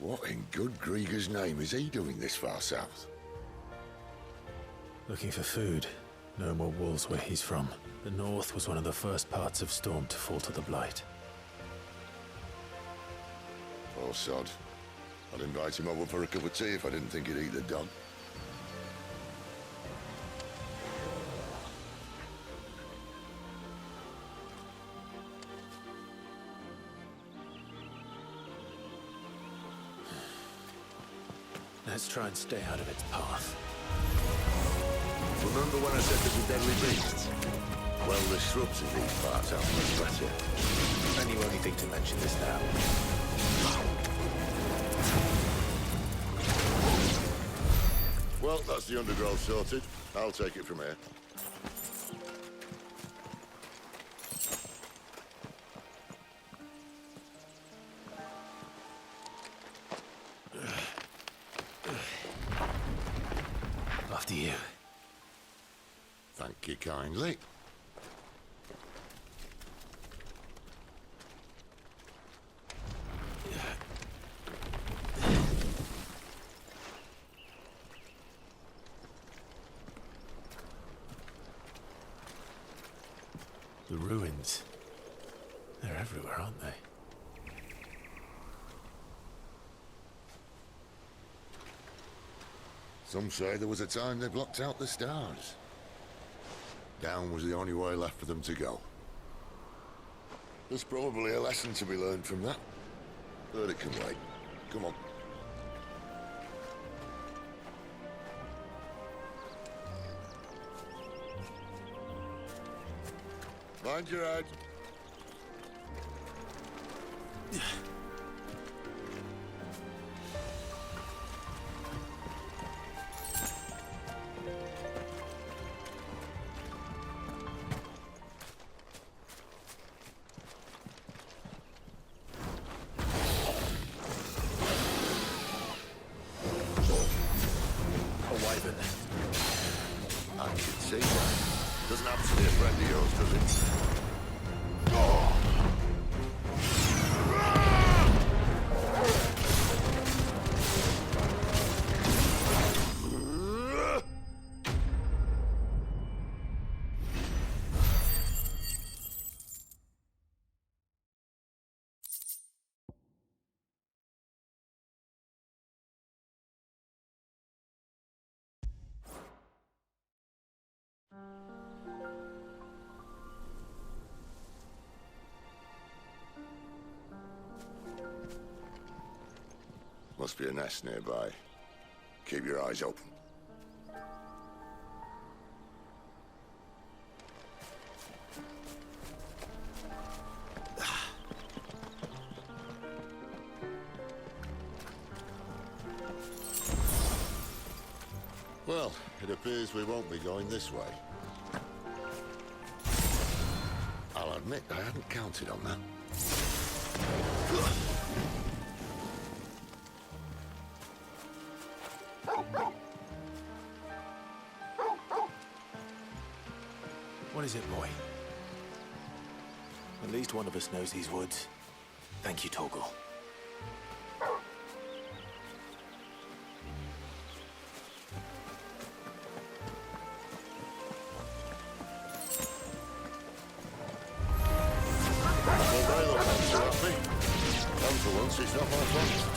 What in good Grieger's name is he doing this far south? Looking for food. No more wolves where he's from. The north was one of the first parts of Storm to fall to the Blight. Poor sod. I'd invite him over for a cup of tea if I didn't think he'd eat the dog. Let's try and stay out of its path. Remember when I said there's a deadly beast? Well, the shrubs in these parts aren't much better. And you only think to mention this now. Well, that's the undergrowth sorted. I'll take it from here. After you. Thank you kindly. The ruins. They're everywhere, aren't they? Some say there was a time they blocked out the stars. Down was the only way left for them to go. There's probably a lesson to be learned from that. But it can wait. Come on. Mind your head. I can see that. Doesn't happen to be a friend of yours, does it? Must be a nest nearby. Keep your eyes open. Well, it appears we won't be going this way. I'll admit I hadn't counted on that. What is it, boy? At least one of us knows these woods. Thank you, Torgal. For once, it's not my fault.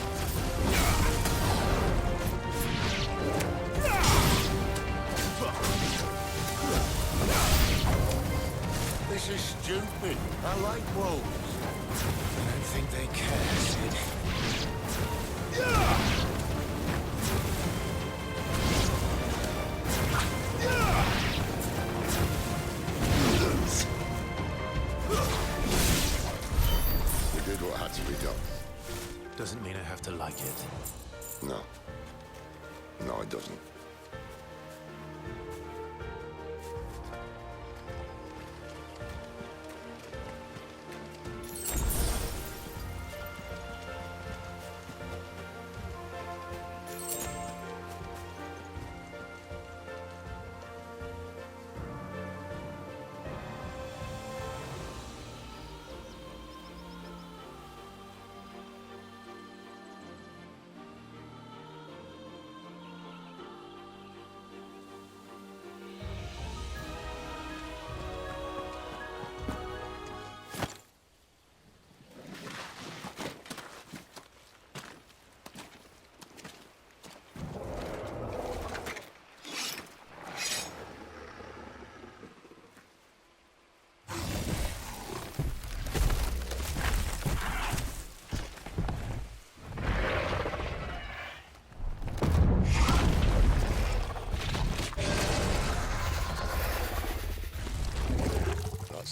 This is stupid. I like wolves. I don't think they care, Sid. We did what had to be done. Doesn't mean I have to like it. No. No, it doesn't.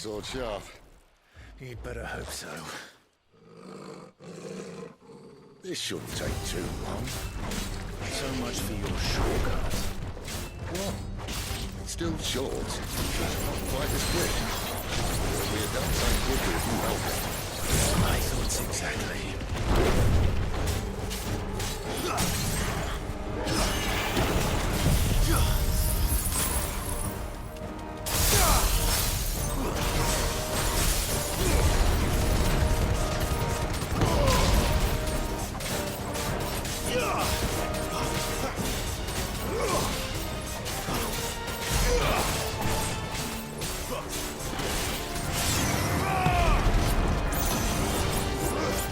sword sharp. You'd better hope so. This shouldn't take too long. So much for your shortcut. What? It's still short. Just not quite as quick. It'll be a damn sight quicker if you help it. My thoughts exactly.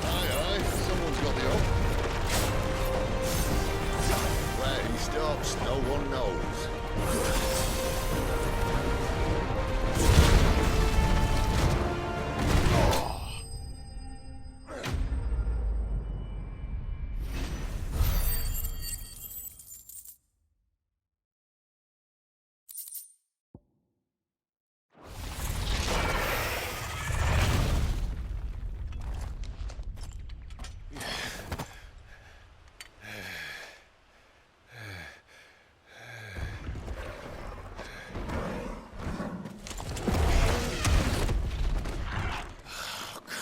Aye, someone's got the up. Where he stops, no one knows.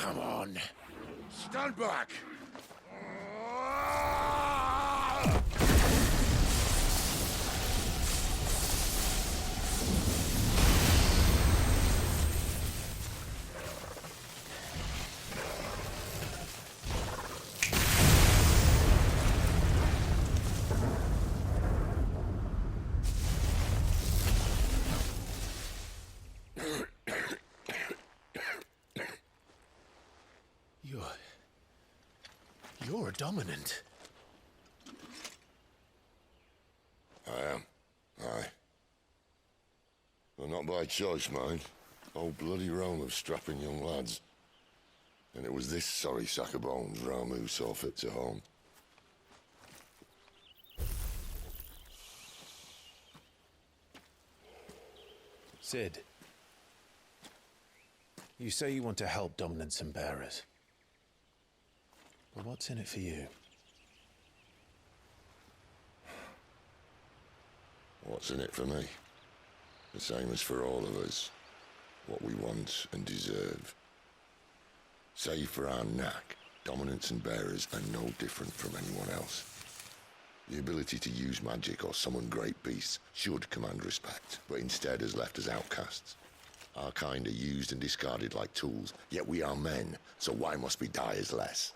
Come on. Stand back! You're a dominant. I am. Aye. Well, not by choice, mind. Old bloody Rome of strapping young lads. And it was this sorry sack of bones Ramu saw fit to home. Cid. You say you want to help dominants and bearers. But what's in it for you? What's in it for me? The same as for all of us. What we want and deserve. Save for our knack, dominants and bearers are no different from anyone else. The ability to use magic or summon great beasts should command respect, but instead has left us outcasts. Our kind are used and discarded like tools, yet we are men, so why must we die as less?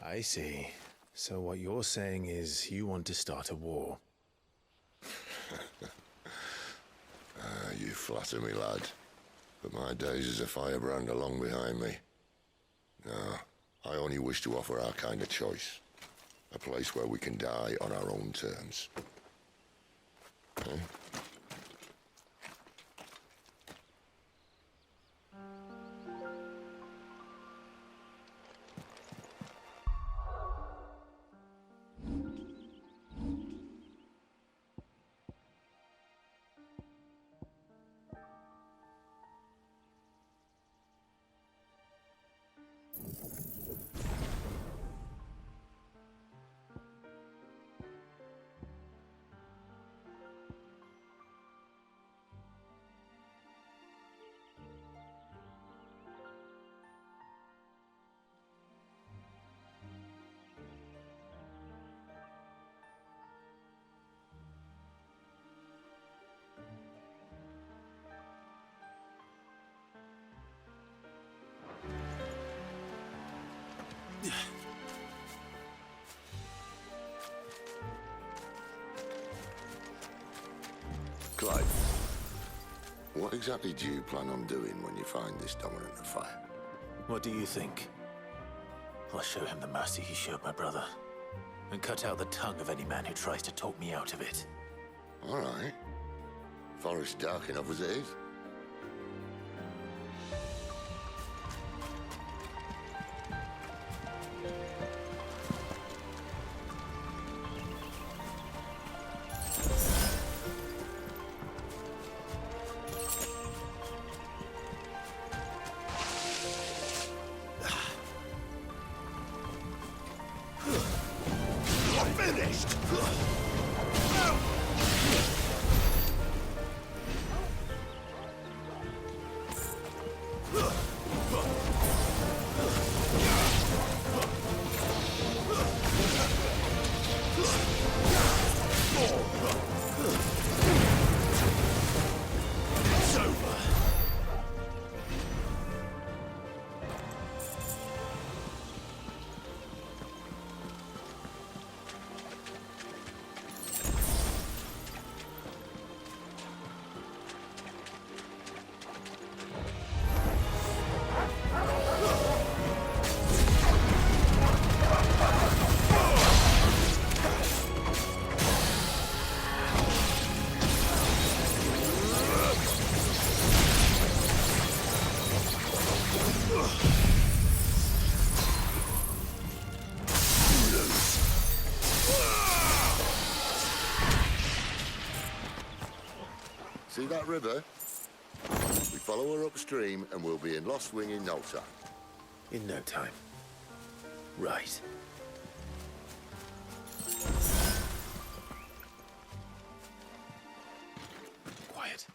I see. So what you're saying is you want to start a war. You flatter me, lad. But my days as a firebrand are long behind me. No, I only wish to offer our kind a choice. A place where we can die on our own terms. Huh? Clive, what exactly do you plan on doing when you find this dominant of fire? What do you think? I'll show him the mercy he showed my brother, and cut out the tongue of any man who tries to talk me out of it. All right. Forest dark enough as it is. finished! It's over. See that river? We follow her upstream and we'll be in Lost Wing in no time. In no time. Right. Quiet.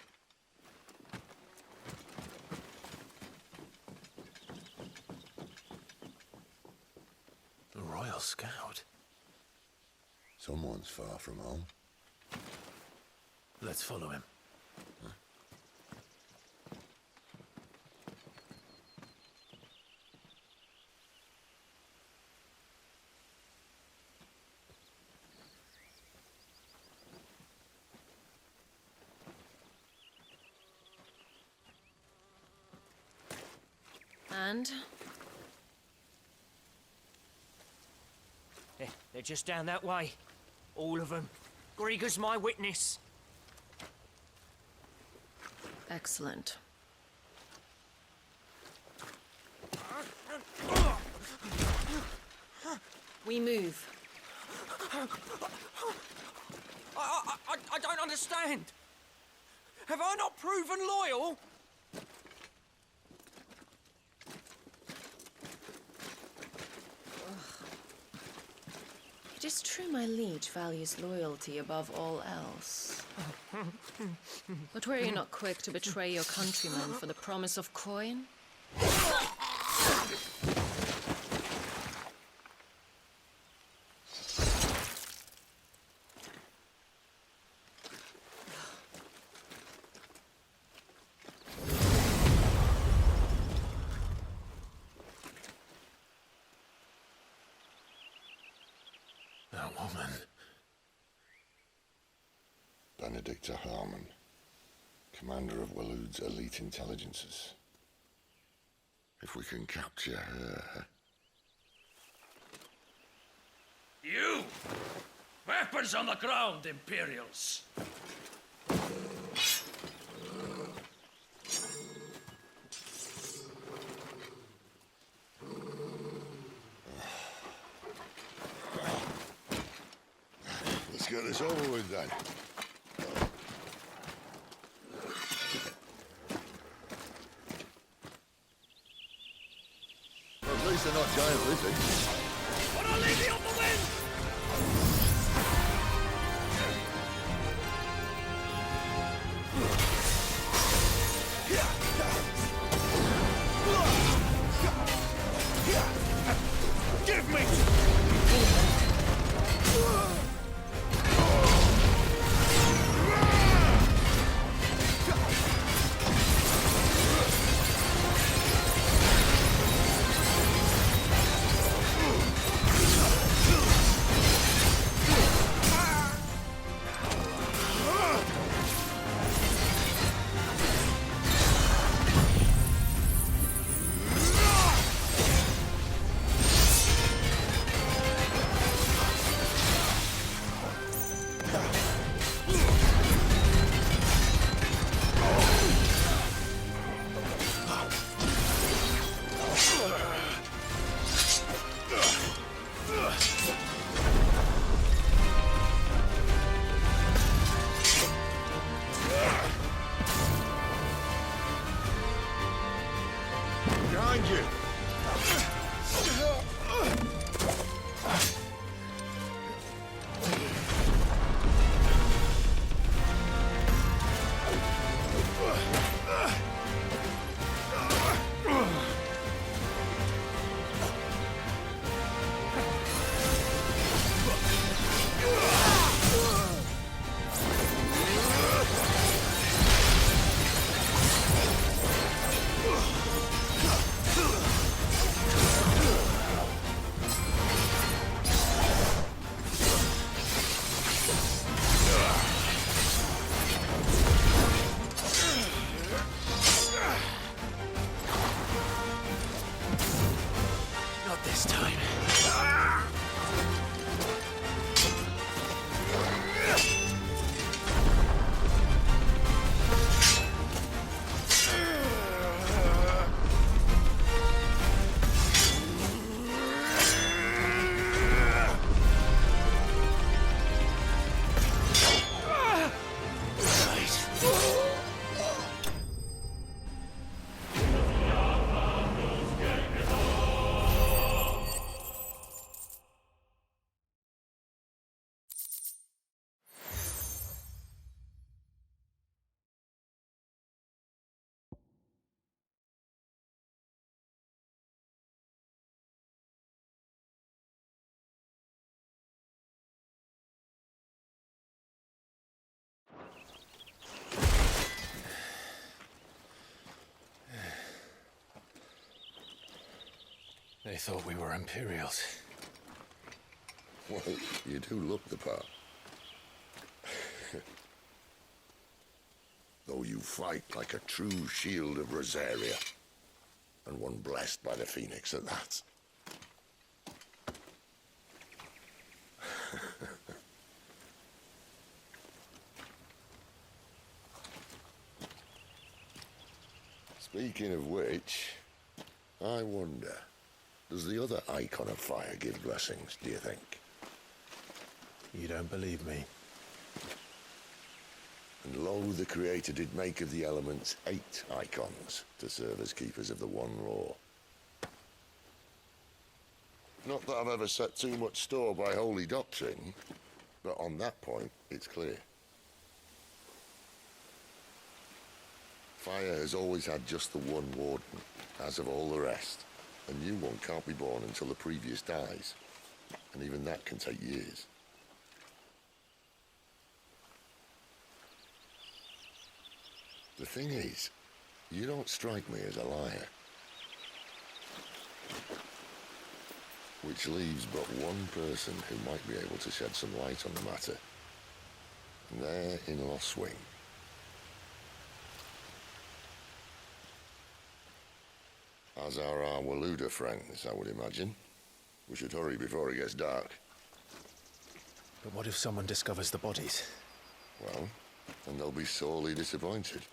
A Royal Scout? Someone's far from home. Let's follow him. And? They're just down that way. All of them. Grieger's my witness. Excellent. We move. I don't understand. Have I not proven loyal? It is true my liege values loyalty above all else. But were you not quick to betray your countrymen for the promise of coin? That woman. Benedicta Harmon, commander of Waloed's elite intelligences. If we can capture her... You! Weapons on the ground, Imperials! Let's get this over with then. At least they're not giant lizards. But I'll leave you on the wind! Give me! They thought we were Imperials. Well, you do look the part. Though you fight like a true shield of Rosaria. And one blessed by the Phoenix at that. Speaking of which, I wonder, does the other Icon of Fire give blessings, do you think? You don't believe me? And lo, the Creator did make of the elements 8 icons to serve as keepers of the one law. Not that I've ever set too much store by holy doctrine, but on that point, it's clear. Fire has always had just the one warden, as of all the rest. A new one can't be born until the previous dies, and even that can take years. The thing is, you don't strike me as a liar. Which leaves but one person who might be able to shed some light on the matter. And they're in Lost Wing. As are our Waluda friends, I would imagine. We should hurry before it gets dark. But what if someone discovers the bodies? Well, then they'll be sorely disappointed.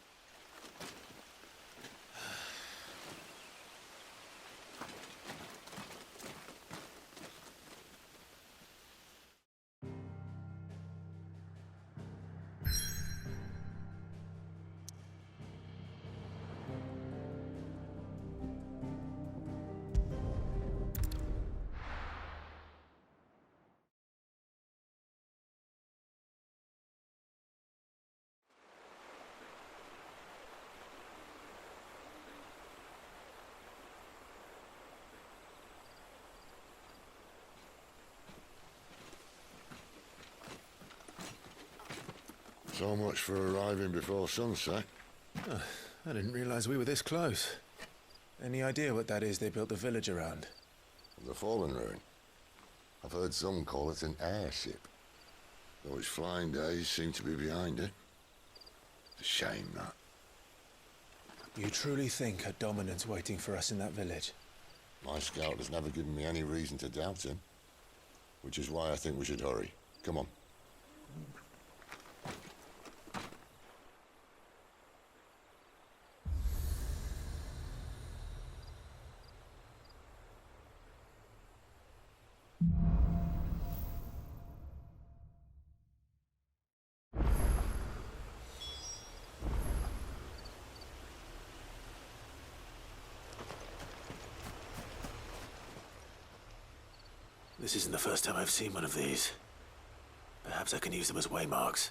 So much for arriving before sunset. I didn't realize we were this close. Any idea what that is they built the village around? The Fallen Ruin. I've heard some call it an airship. Though its flying days seem to be behind it. It's a shame, that. You truly think a dominant's waiting for us in that village? My scout has never given me any reason to doubt him. Which is why I think we should hurry. Come on. This isn't the first time I've seen one of these. Perhaps I can use them as waymarks.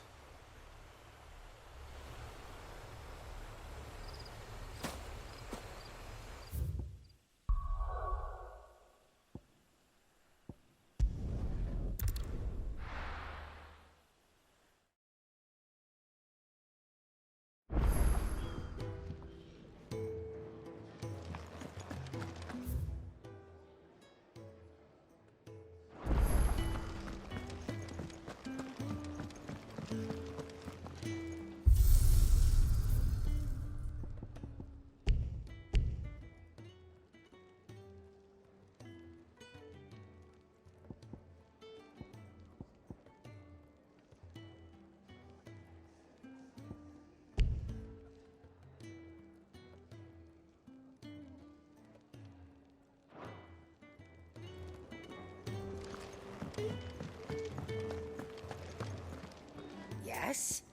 Yes?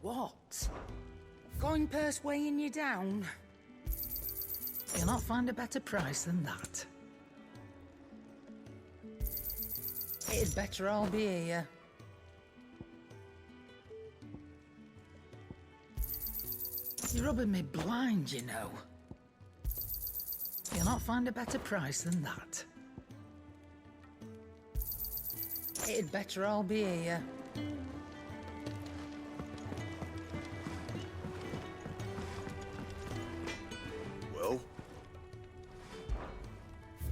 What? Going purse weighing you down? You'll not find a better price than that. It'd better all be here. You're rubbing me blind, you know. You'll not find a better price than that. It'd better all be here. Well?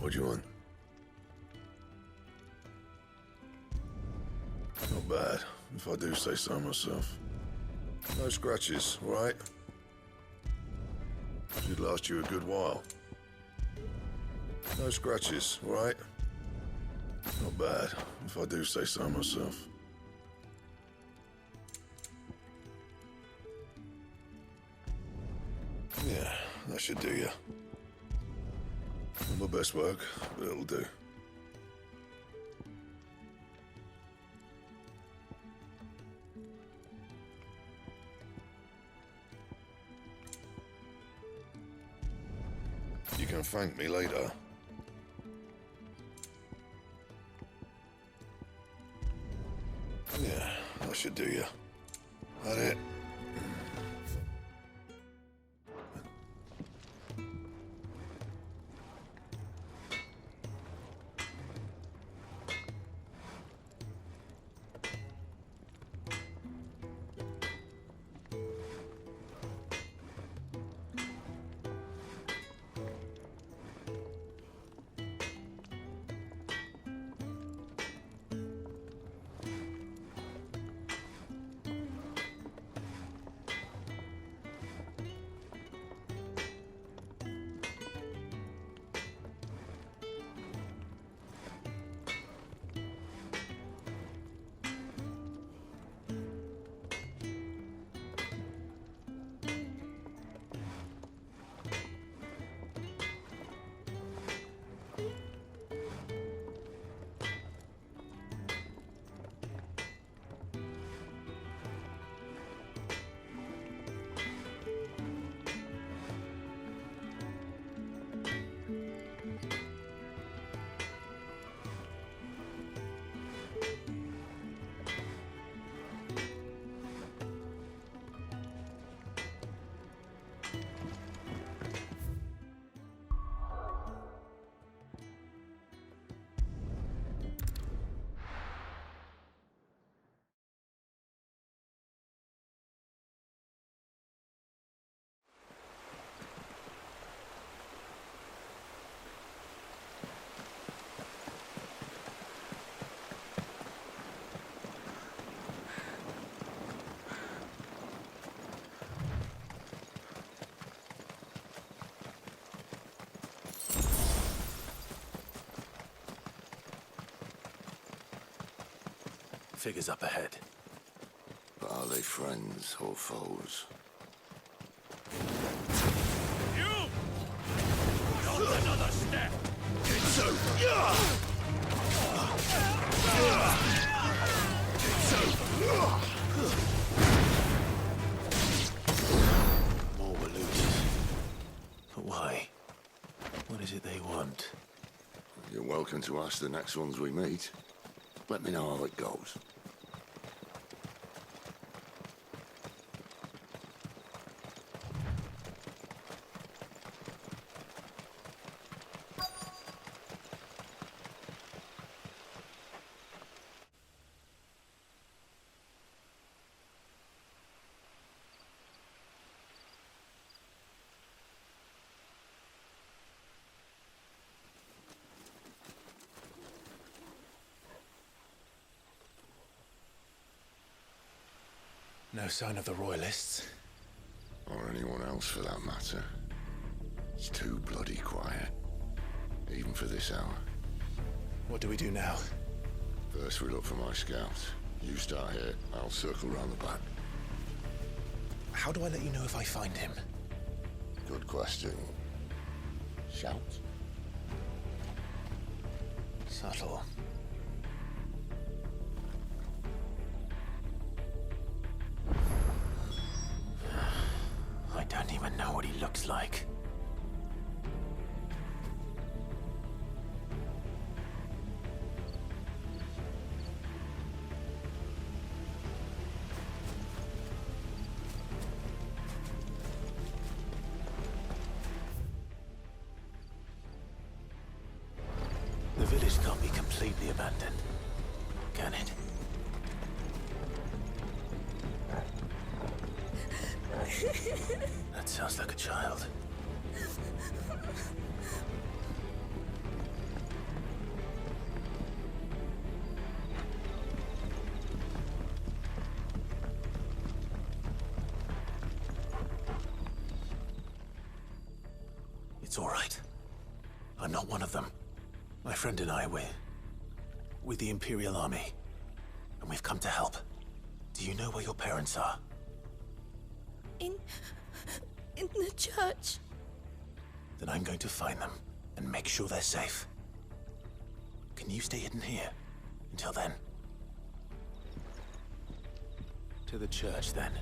What do you want? Not bad, if I do say so myself. No scratches, all right? Should last you a good while. No scratches, all right? Not bad, if I do say so myself. Yeah, that should do you. Not my best work, but it'll do. You can thank me later. Yeah, that should do you. That it? Figures up ahead. But are they friends or foes? You! Not another step! More were losers. But why? What is it they want? You're welcome to ask the next ones we meet. Let me know how it goes. No sign of the Royalists. Or anyone else for that matter. It's too bloody quiet. Even for this hour. What do we do now? First we look for my scouts. You start here, I'll circle round the back. How do I let you know if I find him? Good question. Shout? Subtle. I don't even know what he looks like. The village can't be completely abandoned, can it? That sounds like a child. It's all right. I'm not one of them. My friend and I, we're with the Imperial Army, and we've come to help. Do you know where your parents are? In the church. Then I'm going to find them and make sure they're safe. Can you stay hidden here until then? To the church, then.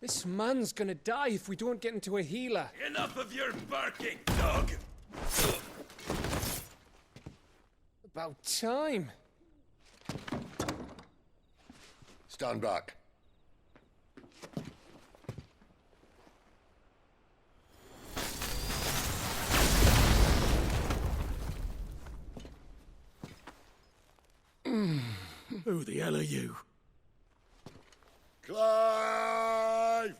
This man's gonna die if we don't get into a healer. Enough of your barking, dog! About time. Stand back. Who the hell are you? Clive!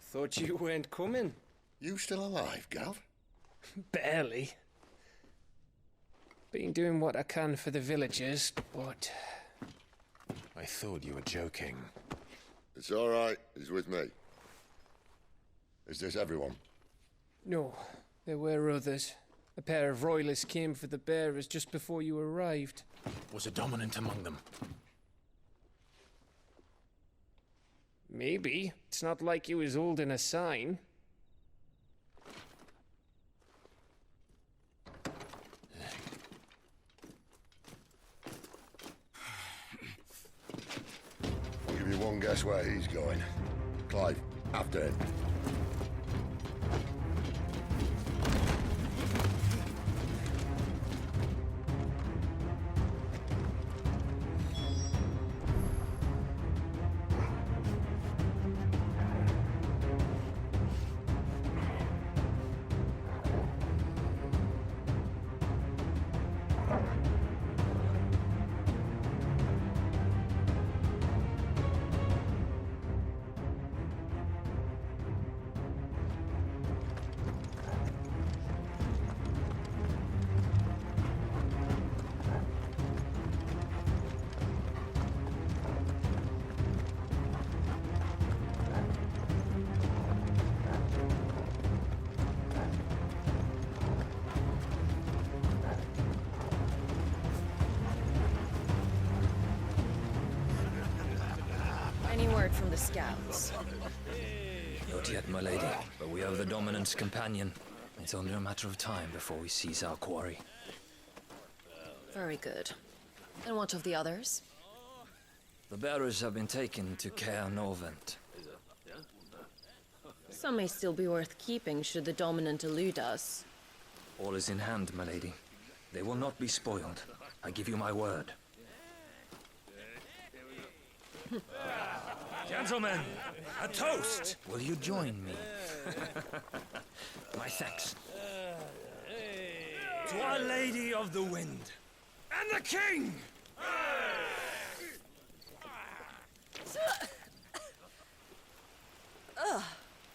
Thought you weren't coming. You still alive, Gav? Barely. Been doing what I can for the villagers, but... I thought you were joking. It's all right. He's with me. Is this everyone? No, there were others. A pair of royalists came for the bearers just before you arrived. Was a dominant among them? Maybe. It's not like he was holding a sign. I'll give you one guess where he's going. Clive, after him. Any word from the scouts? Not yet, my lady, but we have the Dominant's companion. It's only a matter of time before we seize our quarry. Very good. And what of the others? The bearers have been taken to Caer Novent. Some may still be worth keeping should the Dominant elude us. All is in hand, my lady. They will not be spoiled. I give you my word. Gentlemen, a toast! Will you join me? My thanks. To Our Lady of the Wind. And the King!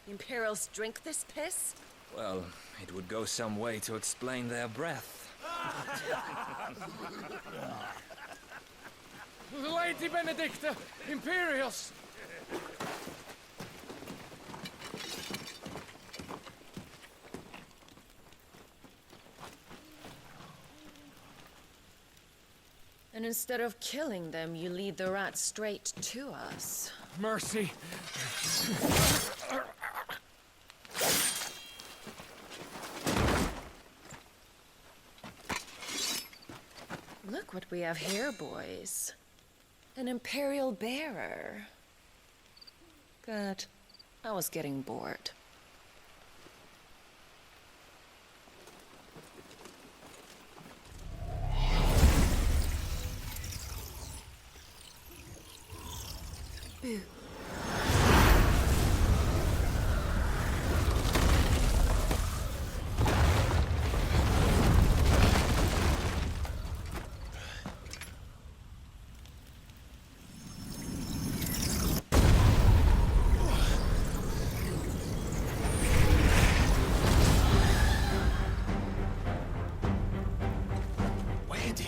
Imperials drink this piss? Well, it would go some way to explain their breath. Lady Benedicta! Imperials! And instead of killing them, you lead the rats straight to us. Mercy! Look what we have here, boys. An Imperial bearer. Good. I was getting bored. Boo. Where did?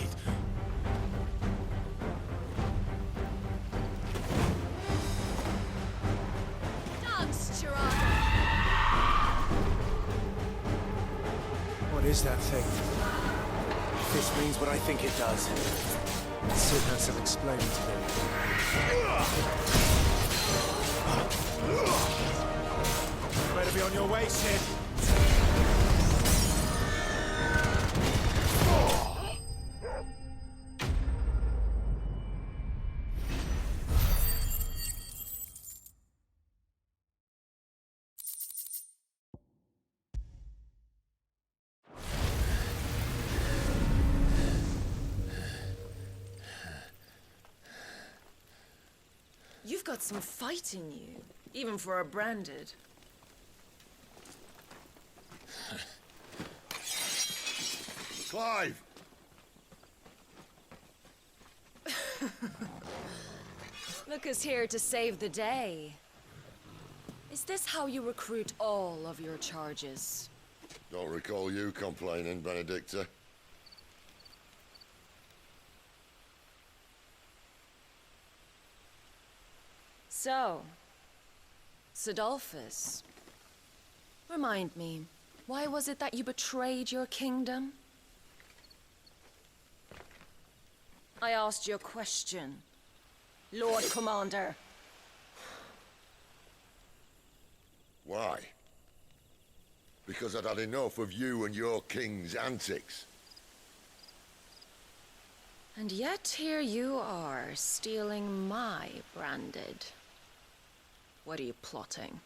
Dance, Gerard! What is that thing? If this means what I think it does, Sid has some explaining to do. Better be on your way, Sid. You've got some fight in you, even for a branded. Clive! Lucas here to save the day. Is this how you recruit all of your charges? Don't recall you complaining, Benedicta. So, Sidolphus, remind me, why was it that you betrayed your kingdom? I asked you a question, Lord Commander. Why? Because I'd had enough of you and your king's antics. And yet here you are, stealing my branded. What are you plotting?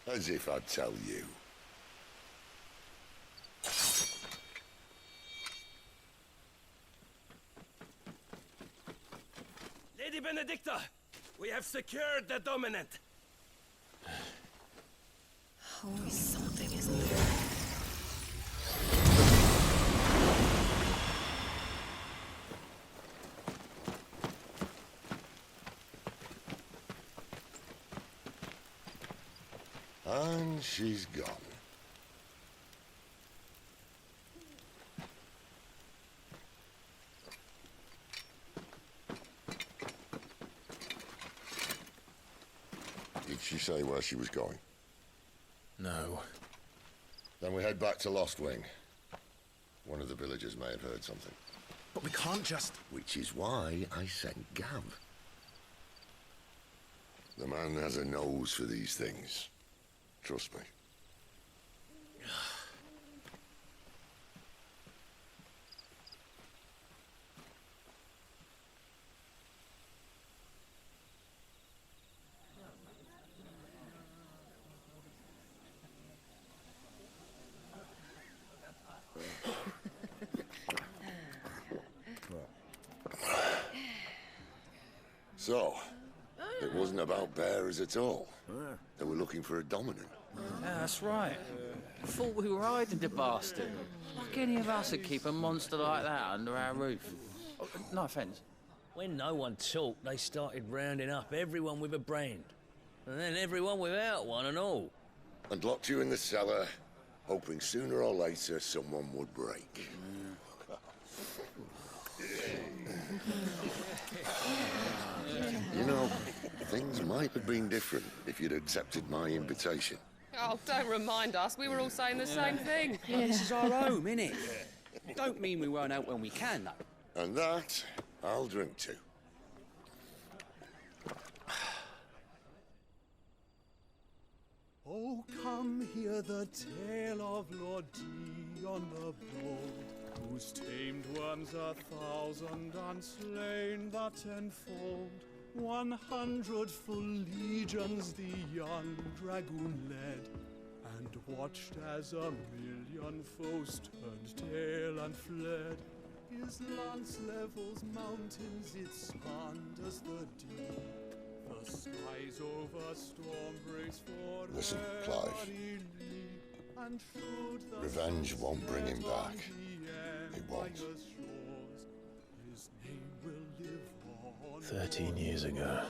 As if I'd tell you. Lady Benedicta, we have secured the Dominant. Always something, isn't there? And she's gone. Did she say where she was going? No. Then we head back to Lost Wing. One of the villagers may have heard something. But we can't just... Which is why I sent Gav. The man has a nose for these things. Trust me. So, it wasn't about bearers at all. They were looking for a dominant. Yeah, that's right. Thought we were hiding the bastard. Like any of us would keep a monster like that under our roof. Oh, no offence. When no one talked, they started rounding up everyone with a brand. And then everyone without one and all. And locked you in the cellar, hoping sooner or later someone would break. You know, things might have been different if you'd accepted my invitation. Oh, don't remind us. We were all saying the same thing. This is our home, innit? Don't mean we won't out when we can, though. And that, I'll drink to. Oh, come here, hear the tale of Lord Dion the Bold, whose tamed worms 1,000 and slain the tenfold. 100 full legions the young dragoon led, and watched as 1,000,000 foes turned tail and fled. His lance levels mountains, it spanned as the deep. The skies over storm breaks for Listen, Clive. and should the Revenge won't bring him back. It won't. His name will live on 13 years ago,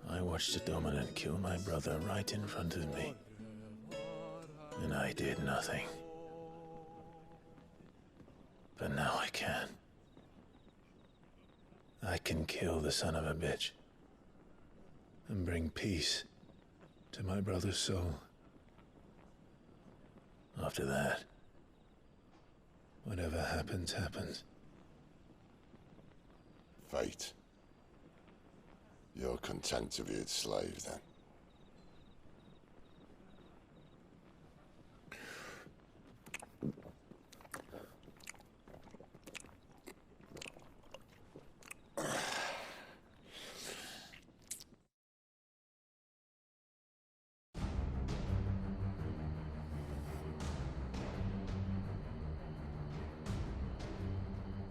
I watched a dominant kill my brother right in front of me. And I did nothing. But now I can. I can kill the son of a bitch and bring peace to my brother's soul. After that, whatever happens, happens. Fate. You're content to be its slave, then?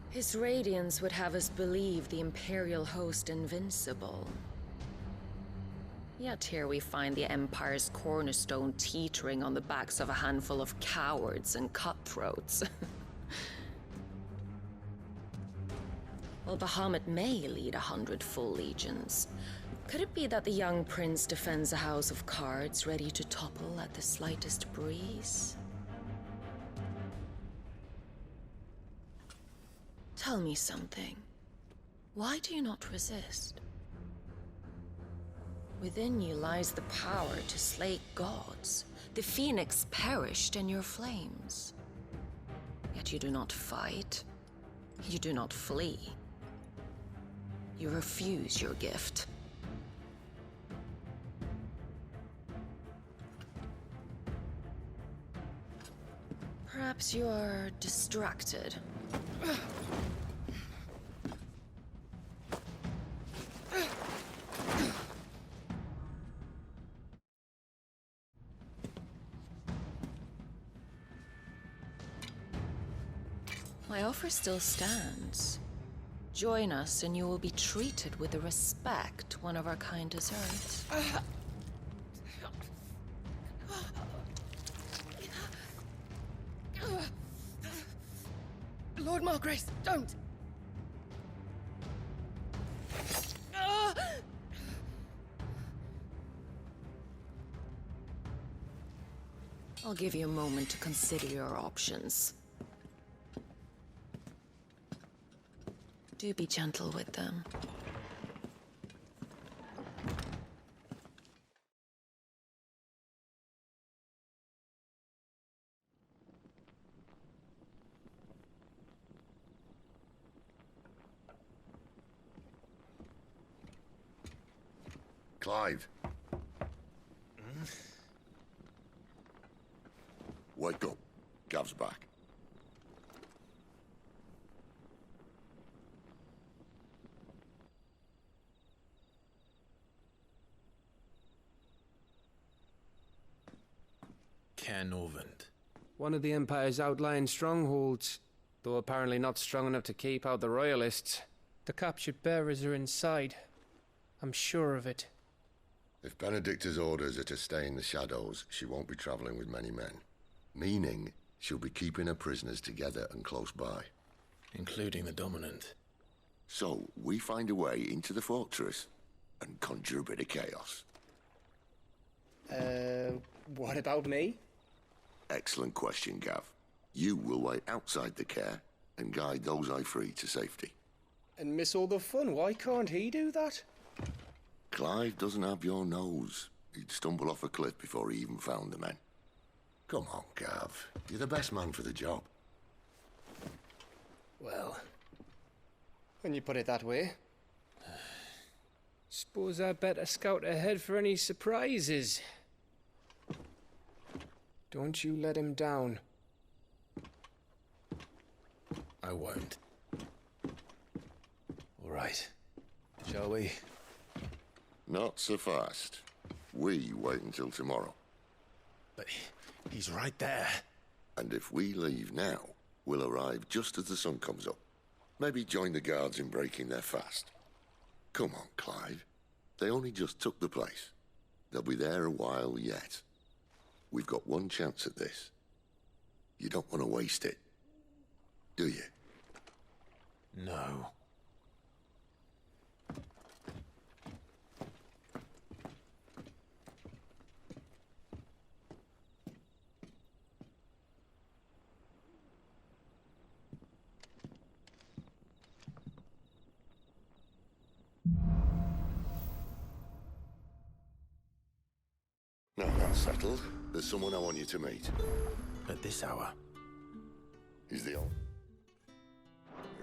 His radiance would have us believe the Imperial host invincible. Yet here we find the Empire's cornerstone teetering on the backs of a handful of cowards and cutthroats. While Bahamut may lead 100 full legions, could it be that the young prince defends a house of cards ready to topple at the slightest breeze? Tell me something. Why do you not resist? Within you lies the power to slay gods. The phoenix perished in your flames. Yet you do not fight. You do not flee. You refuse your gift. Perhaps you are distracted. My offer still stands. Join us and you will be treated with the respect one of our kind deserves. Lord Margrace, don't! I'll give you a moment to consider your options. Do be gentle with them. Clive. Wake up. Gav's back. Caernarvon. One of the Empire's outlying strongholds, though apparently not strong enough to keep out the Royalists. The captured bearers are inside. I'm sure of it. If Benedicta's orders are to stay in the shadows, she won't be traveling with many men. Meaning, she'll be keeping her prisoners together and close by. Including the Dominant. So, we find a way into the fortress and conjure a bit of chaos. What about me? Excellent question, Gav. You will wait outside the care and guide those I free to safety. And miss all the fun. Why can't he do that? Clive doesn't have your nose. He'd stumble off a cliff before he even found the men. Come on, Gav. You're the best man for the job. Well, when you put it that way. Suppose I better scout ahead for any surprises. Don't you let him down. I won't. All right. Shall we? Not so fast. We wait until tomorrow. But he's right there. And if we leave now, we'll arrive just as the sun comes up. Maybe join the guards in breaking their fast. Come on, Clive. They only just took the place. They'll be there a while yet. We've got one chance at this. You don't want to waste it, do you? No. Now that's settled. There's someone I want you to meet. At this hour? He's the owner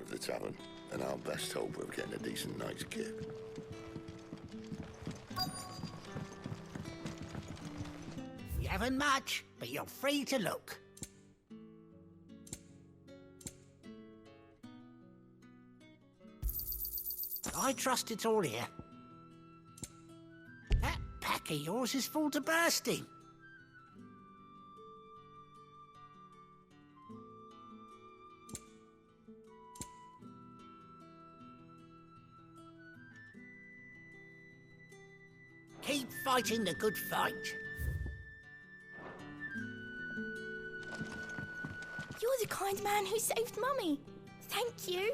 of the tavern, and our best hope of getting a decent night's kip. We haven't much, but you're free to look. I trust it's all here. That pack of yours is full to bursting. Keep fighting the good fight. You're the kind man who saved Mummy. Thank you.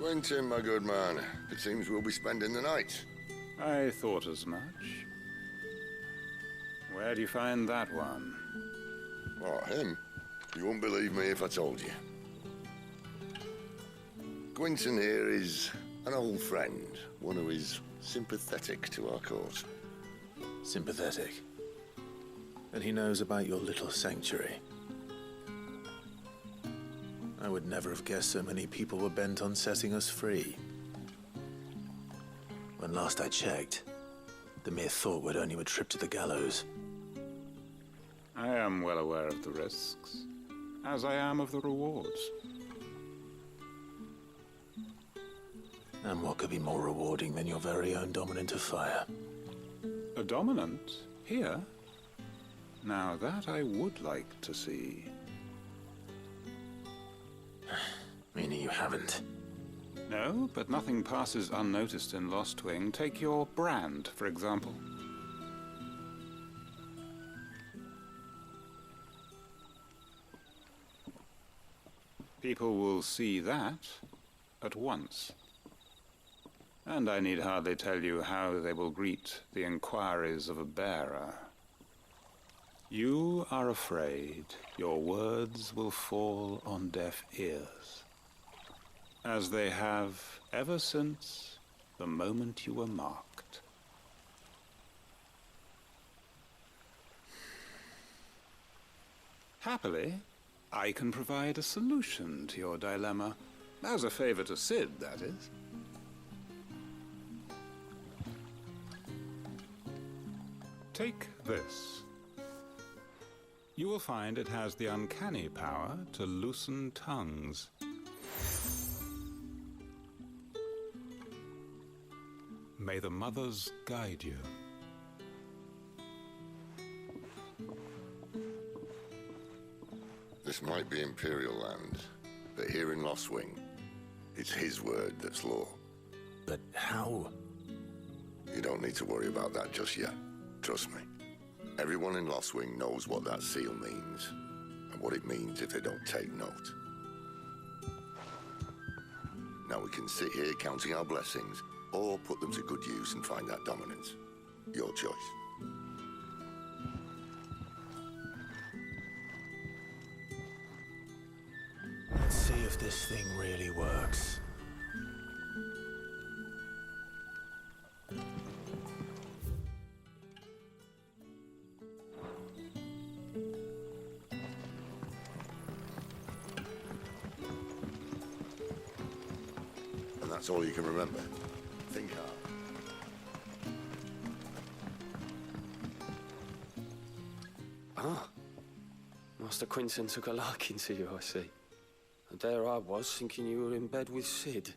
Quentin, my good man. It seems we'll be spending the night. I thought as much. Where do you find that one? Oh, him? You wouldn't believe me if I told you. Quentin here is an old friend, one who is sympathetic to our cause. Sympathetic? And he knows about your little sanctuary. I would never have guessed so many people were bent on setting us free. When last I checked, the mere thought would earn you a trip to the gallows. I am well aware of the risks, as I am of the rewards. And what could be more rewarding than your very own dominant of fire? A dominant? Here? Now that I would like to see. Meaning you haven't? No, but nothing passes unnoticed in Lostwing. Take your brand, for example. People will see that at once. And I need hardly tell you how they will greet the inquiries of a bearer. You are afraid your words will fall on deaf ears, as they have ever since the moment you were marked. Happily, I can provide a solution to your dilemma, as a favor to Cid, that is. Take this. You will find it has the uncanny power to loosen tongues. May the mothers guide you. This might be Imperial land, but here in Lostwing, it's his word that's law. But how? You don't need to worry about that just yet. Trust me. Everyone in Lostwing knows what that seal means, and what it means if they don't take note. Now we can sit here counting our blessings, or put them to good use and find that dominance. Your choice. Let's see if this thing really works. And that's all you can remember. Think hard. Ah. Master Quinton took a liking to you, I see. And there I was, thinking you were in bed with Sid.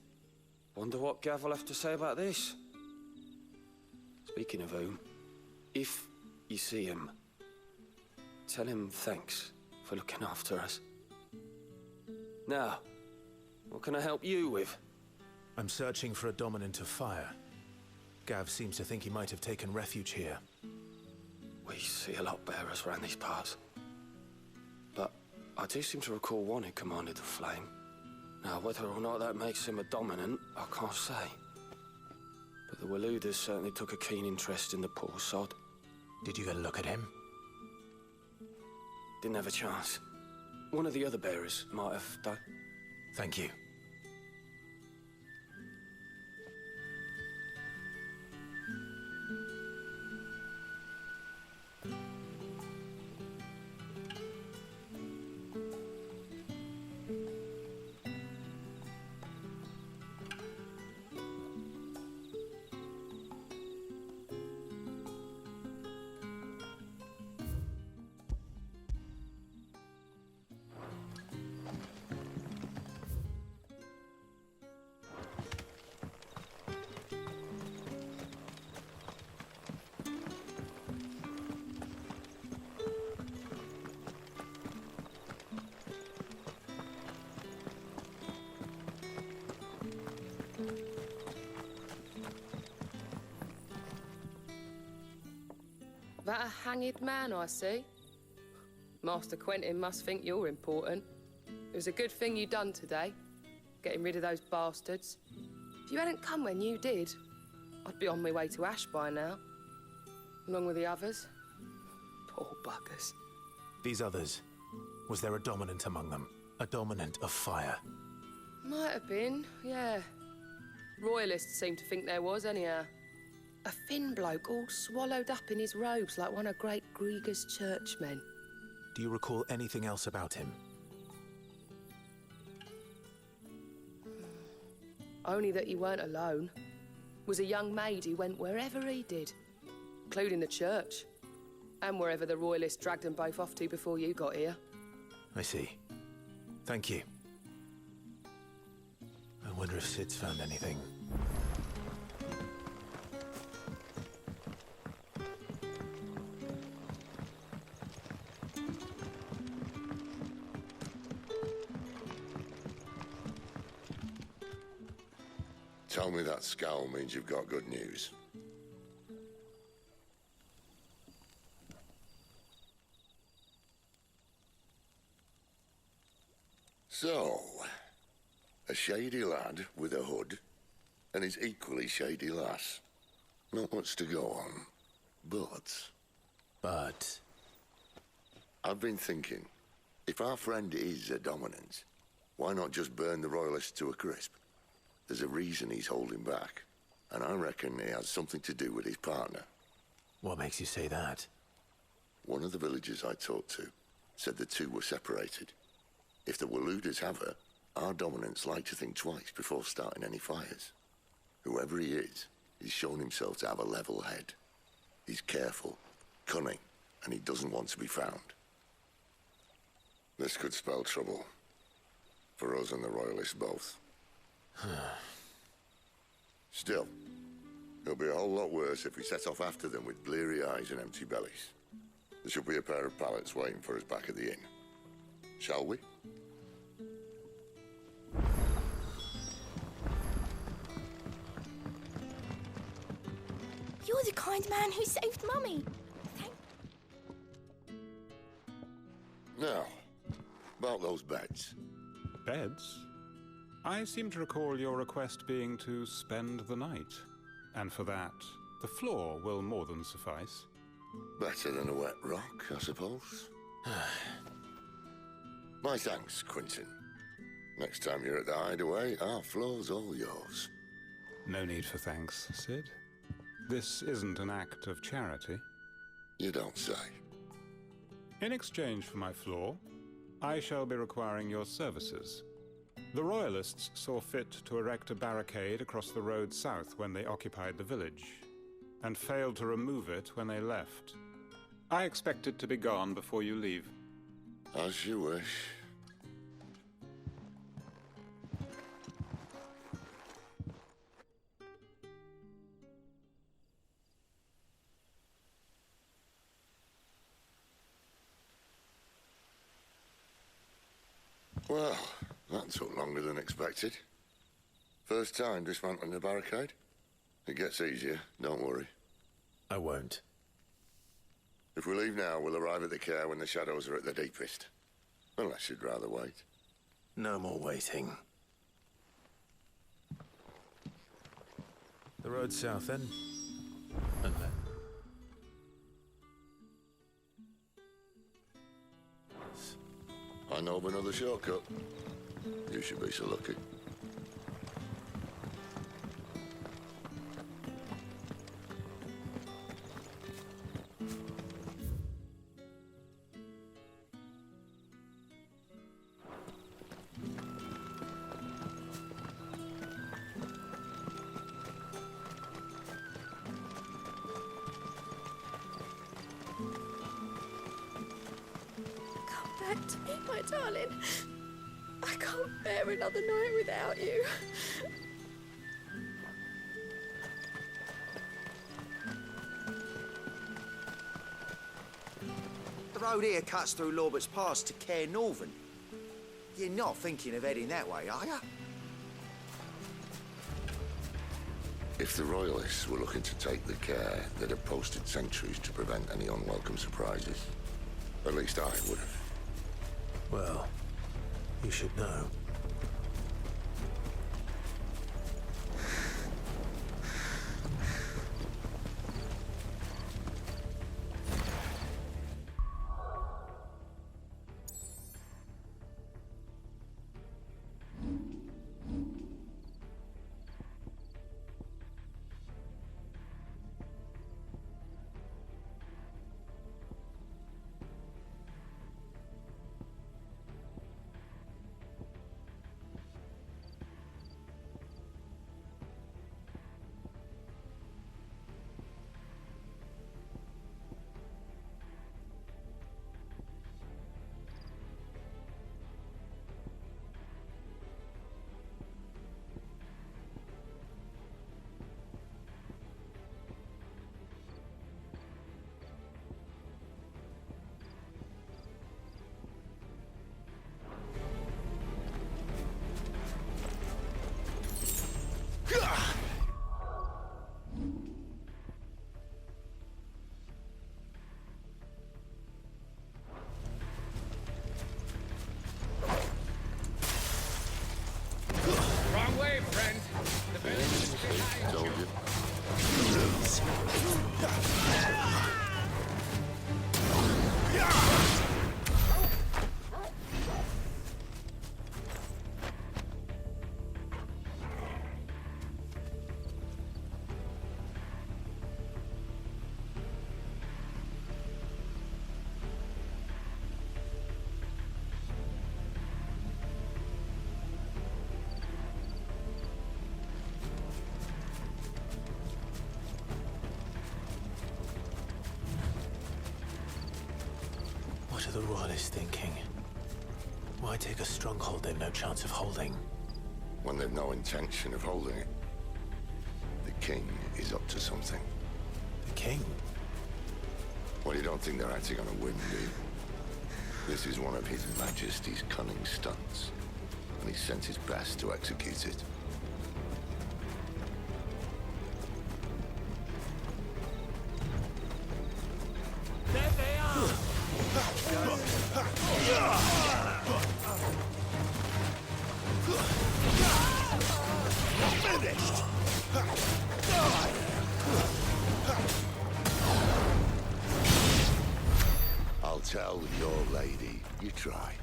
Wonder what Gav will have to say about this. Speaking of whom, if you see him, tell him thanks for looking after us. Now, what can I help you with? I'm searching for a dominant of fire. Gav seems to think he might have taken refuge here. We see a lot bearers around these parts. But I do seem to recall one who commanded the flame. Now, whether or not that makes him a dominant, I can't say. But the Waluders certainly took a keen interest in the poor sod. Did you get a look at him? Didn't have a chance. One of the other bearers might have done. Thank you. That a hanged man, I see. Master Quentin must think you're important. It was a good thing you done today, getting rid of those bastards. If you hadn't come when you did, I'd be on my way to Ash by now, along with the others. Poor buggers. These others, was there a dominant among them? A dominant of fire? Might have been, yeah. Royalists seem to think there was, anyhow. A thin bloke all swallowed up in his robes like one of Great Grieger's churchmen. Do you recall anything else about him? Only that he weren't alone. Was a young maid who went wherever he did, including the church, and wherever the Royalists dragged them both off to before you got here. I see. Thank you. I wonder if Sid's found anything. Tell me that scowl means you've got good news. So, a shady lad with a hood, and his equally shady lass. Not much to go on, but... I've been thinking, if our friend is a dominant, why not just burn the Royalists to a crisp? There's a reason he's holding back, and I reckon it has something to do with his partner. What makes you say that? One of the villagers I talked to said the two were separated. If the Waluders have her, our dominants like to think twice before starting any fires. Whoever he is, he's shown himself to have a level head. He's careful, cunning, and he doesn't want to be found. This could spell trouble. For us and the Royalists both. Still, it'll be a whole lot worse if we set off after them with bleary eyes and empty bellies. There should be a pair of pallets waiting for us back at the inn. Shall we? You're the kind man who saved Mummy. Now, about those beds. Beds? I seem to recall your request being to spend the night. And for that, the floor will more than suffice. Better than a wet rock, I suppose. My thanks, Quentin. Next time you're at the Hideaway, our floor's all yours. No need for thanks, Sid. This isn't an act of charity. You don't say. In exchange for my floor, I shall be requiring your services. The Royalists saw fit to erect a barricade across the road south when they occupied the village, and failed to remove it when they left. I expect it to be gone before you leave. As you wish. Well, that took longer than expected. First time dismantling the barricade? It gets easier, don't worry. I won't. If we leave now, we'll arrive at the care when the shadows are at their deepest. Unless you'd rather wait. No more waiting. The road south then? And then? I know of another shortcut. You should be so lucky. Back to me, my darling. I can't bear another night without you. The road here cuts through Lorbert's Pass to Care Northern. You're not thinking of heading that way, are you? If the Royalists were looking to take the care, they'd have posted sentries to prevent any unwelcome surprises. At least I would have. Well, you should know. Wrong way, friend. The village is behind Told you. you. What are the Royalists thinking? Why take a stronghold they've no chance of holding? When they've no intention of holding it. The king is up to something. The king? Well, you don't think they're acting on a whim, do you? This is one of His Majesty's cunning stunts, and he sent his best to execute it. There they are! Finished! I'll tell your lady. You try.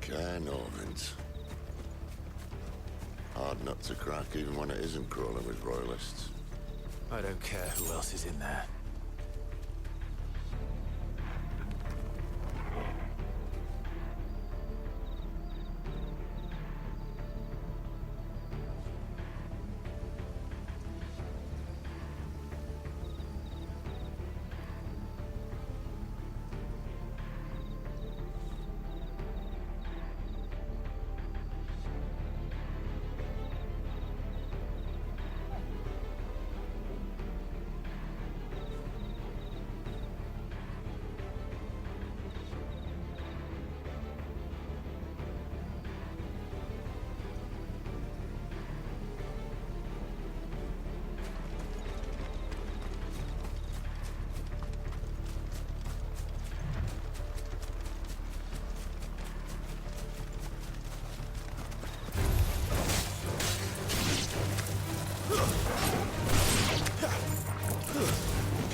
Caernarvon's. Hard nut to crack, even when it isn't crawling with royalists. I don't care who else is in there.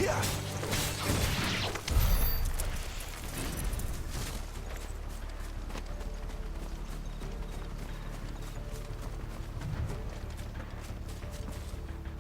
Yeah.